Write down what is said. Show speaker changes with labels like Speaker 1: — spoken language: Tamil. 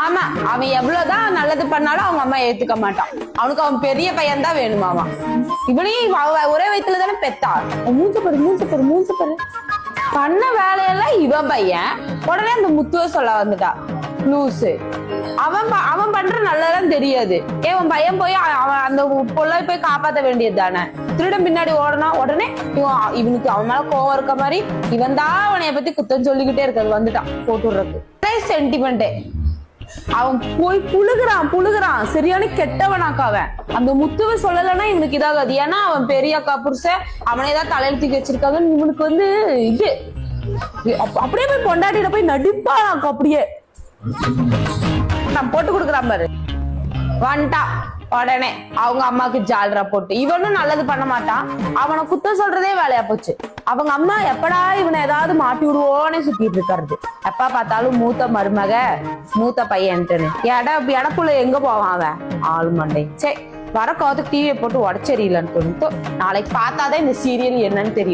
Speaker 1: ஆமா, அவன் எவ்வளவுதான் நல்லது பண்ணாலும் அவங்க அம்மா ஏத்துக்க மாட்டான். அவனுக்கு அவன் பெரிய பையன் தான் வேணுமாமா. இவனையும் ஒரே வயித்துல தானே பெத்தா. மூஞ்ச பாரு பண்ண வேலையெல்லாம் இவன் பையன். உடனே அந்த முத்துவ சொல்ல வந்துட்டா லூசு. அவன் பண்ற நல்லதான் தெரியாது. உன் பையன் போய் அவன் அந்த பொண்ணை போய் காப்பாத்த வேண்டியது தானே. திருடன் பின்னாடி ஓடனா உடனே இவனுக்கு அவன் மேல கோவம் இருக்க மாதிரி இவன் தான் அவனைய பத்தி குத்தம் சொல்லிக்கிட்டே இருக்காது. வந்துட்டான் போட்டுடுறதுக்கு சென்டிமெண்டே. அவன் போய் புழுகுறான் சரியான கெட்டவனாக்கா அவன். அந்த முத்துவ சொல்லலைன்னா இவனுக்கு இதாகாது. ஏன்னா அவன் பெரிய அக்கா புருஷன் அவனையதான் தலையில தூக்கி வச்சிருக்காங்க. இவனுக்கு வந்து இது அப்படியே போய் பொண்டாட்டியில போய் நடிப்பானாக்கா. அப்படியே நான் போட்டு கொடுக்குறான் பாரு. வந்துட்டா உடனே அவங்க அம்மாக்கு ஜால்ரா போட்டு. இவனும் நல்லது பண்ண மாட்டான். அவனை குத்தம் சொல்றதே வேலையா போச்சு. அவங்க அம்மா எப்படா இவனை ஏதாவது மாட்டி விடுவோன்னு சுத்திட்டு இருக்காரு. எப்ப பார்த்தாலும் மூத்த மருமக மூத்த பையன்ட்டுன்னு இடக்குள்ள எங்க போவான் அவன் ஆளு மண்டை. சரி வர காலத்துக்கு டிவியை போட்டு உடச்செறியலன்னு தோணுத்தோ. நாளைக்கு பார்த்தாதான் இந்த சீரியல் என்னன்னு தெரியும்.